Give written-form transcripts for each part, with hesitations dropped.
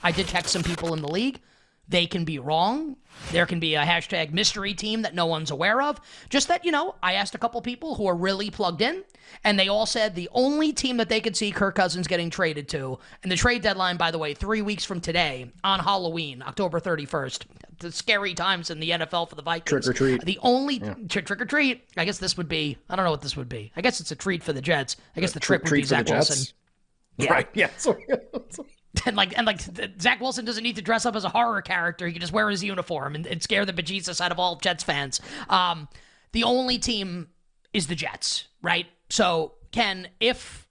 I did text some people in the league. They can be wrong. There can be a hashtag mystery team that no one's aware of. Just that, I asked a couple people who are really plugged in, and they all said the only team that they could see Kirk Cousins getting traded to, and the trade deadline, by the way, 3 weeks from today, on Halloween, October 31st. The scary times in the NFL for the Vikings. Trick or treat. The only trick or treat. I guess this would be, I don't know what this would be. I guess it's a treat for the Jets. I guess the trick would be Zach Wilson. Yeah. Right, yeah. And like Zach Wilson doesn't need to dress up as a horror character. He can just wear his uniform and scare the bejesus out of all Jets fans. The only team is the Jets, right? So, Ken, if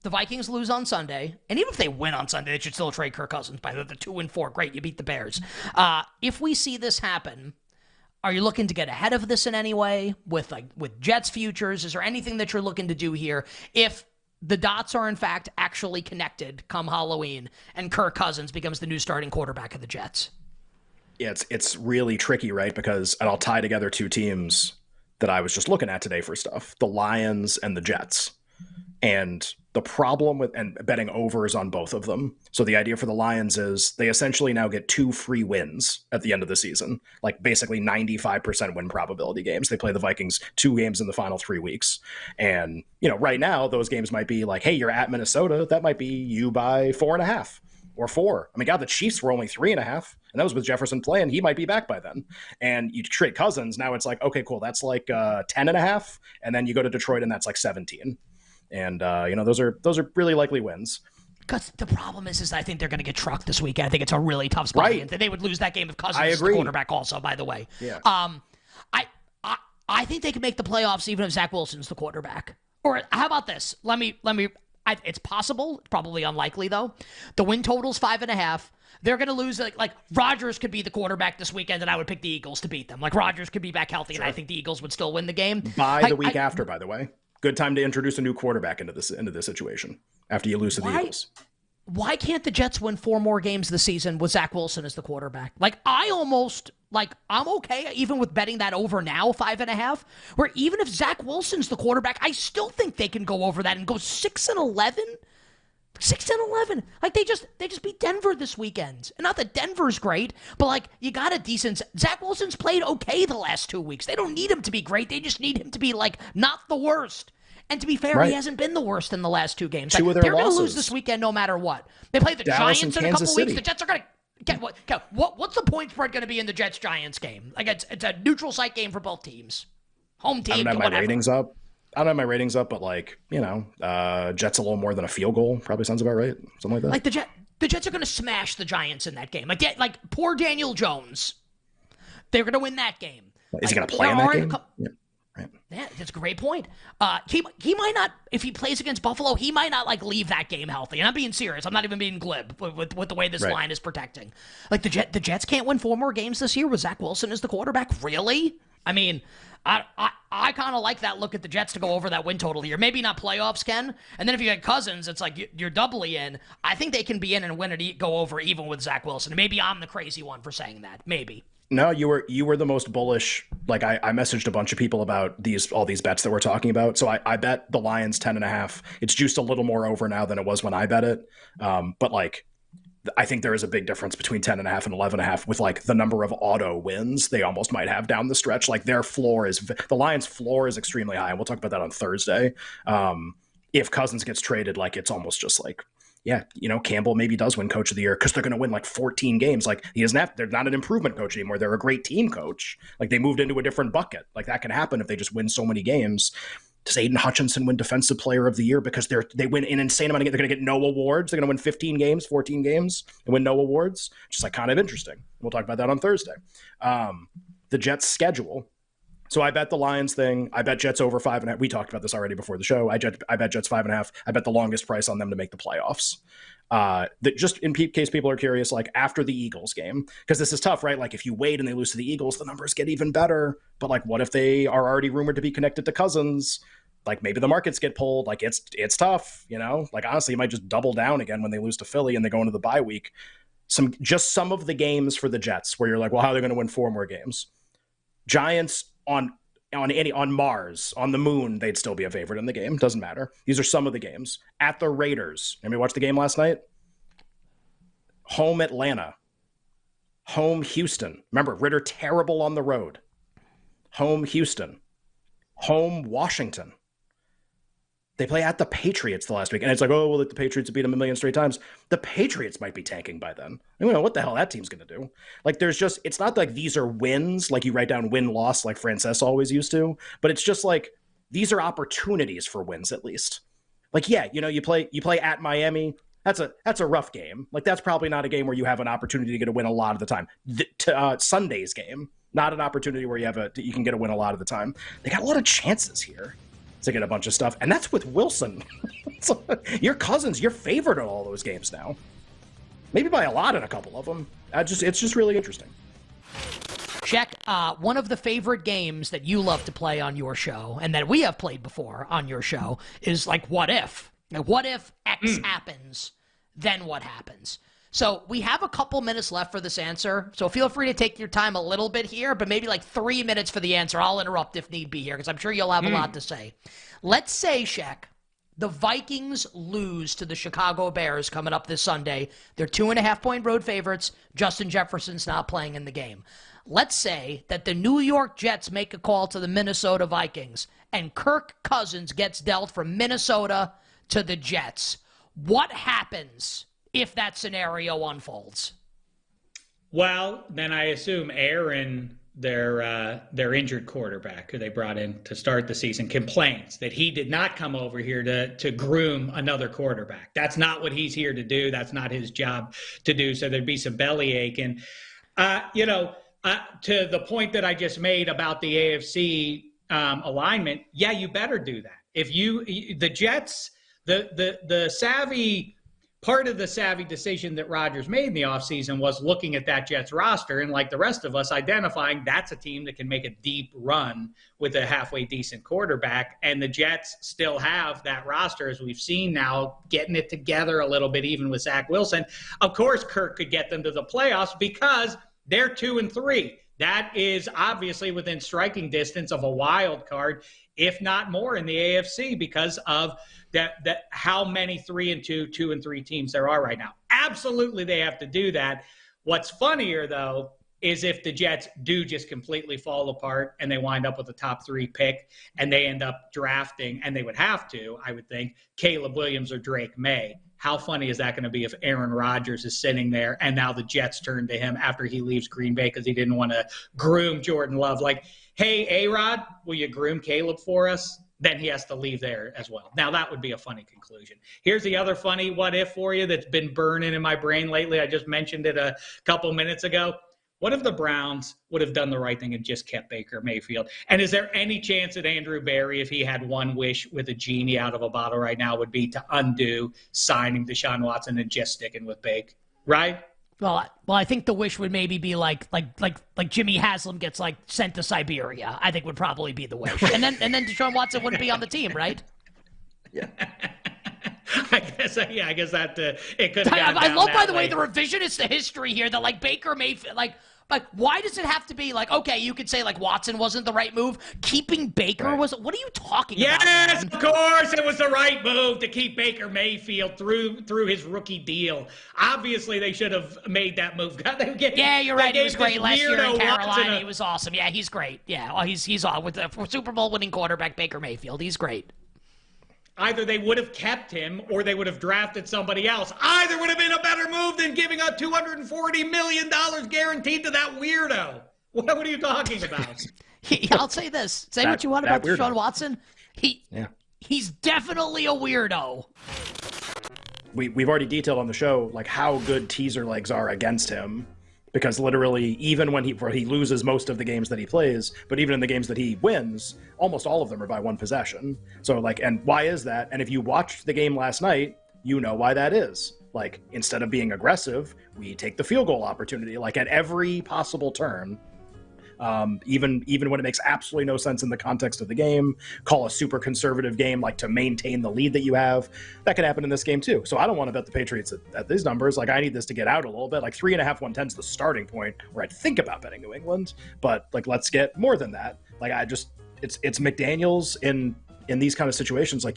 the Vikings lose on Sunday, and even if they win on Sunday, they should still trade Kirk Cousins by the 2-4. Great, you beat the Bears. If we see this happen, are you looking to get ahead of this in any way with Jets futures? Is there anything that you're looking to do here if the dots are, in fact, actually connected come Halloween, and Kirk Cousins becomes the new starting quarterback of the Jets? Yeah, it's really tricky, right? Because, and I'll tie together two teams that I was just looking at today for stuff, the Lions and the Jets. And the problem with, and betting overs on both of them. So the idea for the Lions is they essentially now get 2 free wins at the end of the season, like basically 95% win probability games. They play the Vikings 2 games in the final 3 weeks. And, right now those games might be like, hey, you're at Minnesota. That might be you by 4.5 or 4. I mean, God, the Chiefs were only 3.5, and that was with Jefferson playing. He might be back by then. And you trade Cousins. Now it's like, okay, cool. That's like 10.5. And then you go to Detroit and that's like 17. And, those are really likely wins. Because the problem is I think they're going to get trucked this weekend. I think it's a really tough spot. Right. They would lose that game if Cousins is the quarterback also, by the way. Yeah. I think they can make the playoffs even if Zach Wilson's the quarterback. Or how about this? It's possible. Probably unlikely, though. The win total's 5.5. They're going to lose. Like Rodgers could be the quarterback this weekend, and I would pick the Eagles to beat them. Like Rodgers could be back healthy, and I think the Eagles would still win the game. By the week after, by the way. Good time to introduce a new quarterback into this situation after you lose to the Eagles. Why can't the Jets win 4 more games this season with Zach Wilson as the quarterback? I'm okay even with betting that over now, 5.5, where even if Zach Wilson's the quarterback, I still think they can go over that and go 6-11. 6-11. Like they just beat Denver this weekend. And not that Denver's great, but you got a decent. Zach Wilson's played okay the last 2 weeks. They don't need him to be great. They just need him to be not the worst. And to be fair, He hasn't been the worst in the last 2 games. 2 of their they're losses. Going to lose this weekend no matter what. They play the Dallas Giants and in a couple Kansas City. weeks. The Jets are going to get what's the point spread going to be in the Jets-Giants game? It's a neutral site game for both teams. Home team. I don't have my ratings up. But Jets a little more than a field goal probably sounds about right. Something like that. The Jets are going to smash the Giants in that game. Poor Daniel Jones. They're going to win that game. Is he going to play in that game? Yeah. Right. Yeah, that's a great point. He might not, if he plays against Buffalo, he might not leave that game healthy. And I'm being serious. I'm not even being glib with the way this line is protecting. The Jets can't win 4 more games this year with Zach Wilson as the quarterback. Really? I mean, I kind of like that look at the Jets to go over that win total here. Maybe not playoffs, Ken. And then if you get Cousins, it's like you're doubly in. I think they can be in and win it, go over even with Zach Wilson. Maybe I'm the crazy one for saying that. Maybe. No, you were the most bullish. I messaged a bunch of people about all these bets that we're talking about. So I bet the Lions 10.5. It's juiced a little more over now than it was when I bet it. But I think there is a big difference between 10.5 and 11.5 with the number of auto wins they almost might have down the stretch. Their floor is, the Lions' floor is extremely high. And we'll talk about that on Thursday. If Cousins gets traded, it's almost just Campbell maybe does win coach of the year because they're going to win 14 games. They're not an improvement coach anymore. They're a great team coach. They moved into a different bucket. That can happen if they just win so many games. Does Aiden Hutchinson win defensive player of the year because they win an insane amount of games? They're going to get no awards. They're going to win 15 games, 14 games and win no awards. Just kind of interesting. We'll talk about that on Thursday. The Jets schedule. So I bet the Lions thing. I bet Jets over 5.5. We talked about this already before the show. I bet Jets 5.5. I bet the longest price on them to make the playoffs. That just in case people are curious, after the Eagles game, because this is tough, right? If you wait and they lose to the Eagles, the numbers get even better. But what if they are already rumored to be connected to Cousins? Maybe the markets get pulled. It's tough, honestly, you might just double down again when they lose to Philly and they go into the bye week. Some of the games for the Jets where you're how are they going to win 4 more games? Giants on Mars, on the moon, they'd still be a favorite in the game. Doesn't matter. These are some of the games. At the Raiders. Anybody watch the game last night? home Atlanta, home Houston. Remember, Ritter terrible on the road. Home Houston, home Washington. They play at the Patriots the last week. And it's like, oh, well, the Patriots have beat them a million straight times. The Patriots might be tanking by then. I don't know what the hell that team's going to do. Like, there's just, it's not like these are wins, like you write down win-loss like Frances always used to, but it's just like, these are opportunities for wins at least. Like, yeah, you know, you play at Miami. That's a rough game. Like, that's probably not a game where you have an opportunity to get a win a lot of the time. Sunday's game, not an opportunity where you can get a win a lot of the time. They got a lot of chances here to get a bunch of stuff, and that's with Wilson. So, your Cousins, your favorite in all those games now, maybe by a lot in a couple of them. It's just really interesting. Check. One of the favorite games that you love to play on your show, and that we have played before on your show, is like, what if? Like, what if X happens, then what happens? So we have a couple minutes left for this answer, so feel free to take your time a little bit here, but maybe like 3 minutes for the answer. I'll interrupt if need be here, because I'm sure you'll have a lot to say. Let's say, Shaq, the Vikings lose to the Chicago Bears coming up this Sunday. They're 2.5-point road favorites. Justin Jefferson's not playing in the game. Let's say that the New York Jets make a call to the Minnesota Vikings, and Kirk Cousins gets dealt from Minnesota to the Jets. What happens if that scenario unfolds? Well, then I assume Aaron, their injured quarterback who they brought in to start the season, complains that he did not come over here to groom another quarterback. That's not what he's here to do. That's not his job to do. So there'd be some bellyache. And, to the point that I just made about the AFC alignment, yeah, you better do that. If the Jets, the savvy part of the savvy decision that Rodgers made in the offseason was looking at that Jets roster and, like the rest of us, identifying that's a team that can make a deep run with a halfway decent quarterback. And the Jets still have that roster, as we've seen now, getting it together a little bit, even with Zach Wilson. Of course, Kirk could get them to the playoffs because they're 2-3. That is obviously within striking distance of a wild card, if not more, in the AFC because of that how many 3-2, 2-3 teams there are right now. Absolutely, they have to do that. What's funnier, though, is if the Jets do just completely fall apart and they wind up with a top 3 pick and they end up drafting, and they would have to, I would think, Caleb Williams or Drake May. How funny is that going to be if Aaron Rodgers is sitting there and now the Jets turn to him after he leaves Green Bay because he didn't want to groom Jordan Love? Like, hey, A-Rod, will you groom Caleb for us? Then he has to leave there as well. Now, that would be a funny conclusion. Here's the other funny what if for you that's been burning in my brain lately. I just mentioned it a couple minutes ago. What if the Browns would have done the right thing and just kept Baker Mayfield? And is there any chance that Andrew Berry, if he had one wish with a genie out of a bottle right now, would be to undo signing Deshaun Watson and just sticking with Bake? Right? Well, I think the wish would maybe be like Jimmy Haslam gets like sent to Siberia. I think would probably be the wish, and then Deshaun Watson wouldn't be on the team, right? Yeah. I guess that it could have. I love, by the way, the revisionist history here that like Baker Mayfield, like why does it have to be like, okay, you could say like Watson wasn't the right move, keeping Baker was. What are you talking about? Yes, of course, it was the right move to keep Baker Mayfield through his rookie deal. Obviously, they should have made that move. Yeah, you're right. He was great last year in Carolina. He was awesome. Yeah, he's great. Yeah, well, he's on with the Super Bowl winning quarterback Baker Mayfield. He's great. Either they would have kept him or they would have drafted somebody else. Either would have been a better move than giving up $240 million guaranteed to that weirdo. What are you talking about? I'll say this. Say what you want about Deshaun Watson. He's definitely a weirdo. We've already detailed on the show like how good teaser legs are against him. Because literally, even when he loses most of the games that he plays, but even in the games that he wins, almost all of them are by one possession. So, like, and why is that? And if you watched the game last night, you know why that is. Like, instead of being aggressive, we take the field goal opportunity, like, at every possible turn. Even when it makes absolutely no sense in the context of the game, call a super conservative game, like to maintain the lead that you have. That could happen in this game too. So I don't want to bet the Patriots at these numbers. Like, I need this to get out a little bit. Like 3.5, 110 is the starting point where I'd think about betting New England, but like, let's get more than that. Like, it's McDaniels in these kind of situations. Like,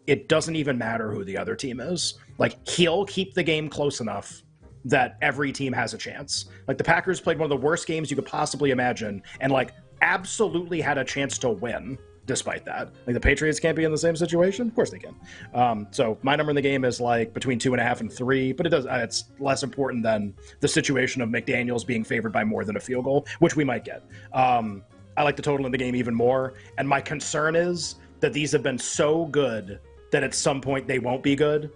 it doesn't even matter who the other team is. Like, he'll keep the game close enough that every team has a chance. Like the Packers played one of the worst games you could possibly imagine and like absolutely had a chance to win despite that. Like the Patriots can't be in the same situation. Of course they can. So my number in the game is like between 2.5 and 3, but it's less important than the situation of McDaniels being favored by more than a field goal, which we might get. I like the total in the game even more. And my concern is that these have been so good that at some point they won't be good.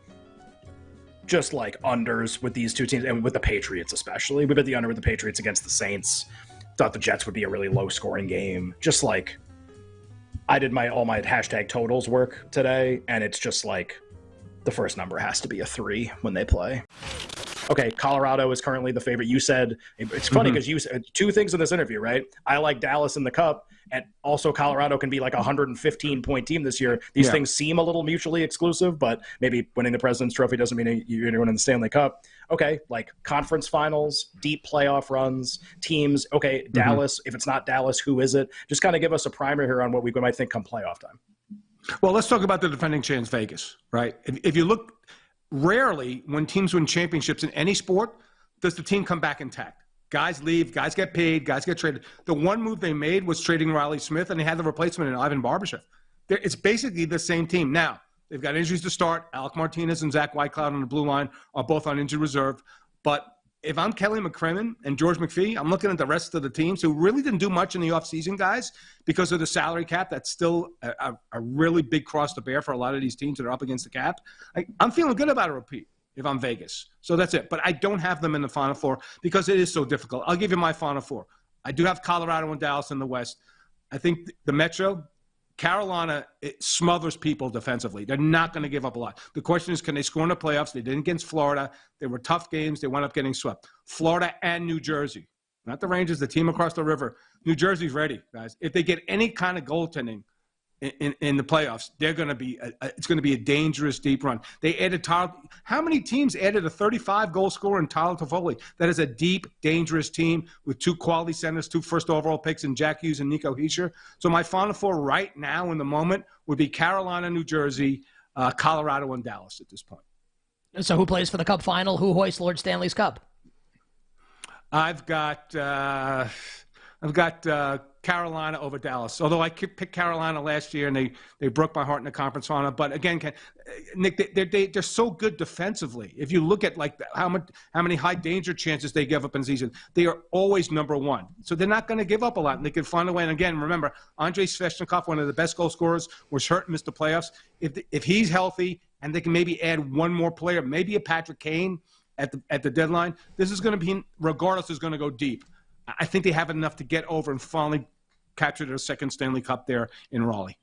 Just like unders with these two teams and with the Patriots especially. We bet the under with the Patriots against the Saints. Thought the Jets would be a really low scoring game. Just like I did all my hashtag totals work today, and it's just like the first number has to be a 3 when they play. Okay, Colorado is currently the favorite. You said it's funny because you said two things in this interview, right? I like Dallas in the Cup, and also Colorado can be like a 115-point team this year. These things seem a little mutually exclusive, but maybe winning the President's Trophy doesn't mean you're going to win the Stanley Cup. Okay, like conference finals, deep playoff runs, teams. Okay, Dallas. If it's not Dallas, who is it? Just kind of give us a primer here on what we might think come playoff time. Well, let's talk about the defending champs, Vegas, right? If you look, rarely when teams win championships in any sport does the team come back intact. Guys leave, guys get paid, guys get traded. The one move they made was trading Riley Smith, and they had the replacement in Ivan Barbashev. It's basically the same team. Now, they've got injuries to start. Alec Martinez and Zach Whitecloud on the blue line are both on injured reserve. But if I'm Kelly McCrimmon and George McPhee, I'm looking at the rest of the teams who really didn't do much in the offseason, guys, because of the salary cap. That's still a really big cross to bear for a lot of these teams that are up against the cap. I'm feeling good about a repeat if I'm Vegas. So that's it. But I don't have them in the Final Four because it is so difficult. I'll give you my Final Four. I do have Colorado and Dallas in the West. I think the Metro, Carolina, it smothers people defensively. They're not going to give up a lot. The question is, can they score in the playoffs? They did against Florida. They were tough games. They wound up getting swept. Florida and New Jersey. Not the Rangers, the team across the river. New Jersey's ready, guys. If they get any kind of goaltending in the playoffs, they're going to be it's going to be a dangerous deep run. They added Tyler. How many teams added a 35-goal scorer in Tyler Toffoli? That is a deep, dangerous team with 2 quality centers, 2 first overall picks in Jack Hughes and Nico Hischier. So my Final Four right now in the moment would be Carolina, New Jersey, Colorado, and Dallas at this point. So who plays for the Cup final? Who hoists Lord Stanley's Cup? I've got Carolina over Dallas. Although I picked Carolina last year and they broke my heart in the conference final. But again, Nick, they're so good defensively. If you look at like how many high danger chances they give up in the season, they are always number 1. So they're not going to give up a lot. And they can find a way. And again, remember, Andrei Svechnikov, one of the best goal scorers, was hurt and missed the playoffs. If he's healthy and they can maybe add one more player, maybe a Patrick Kane at the deadline, this is going to be, regardless, is going to go deep. I think they have enough to get over and finally capture their second Stanley Cup there in Raleigh.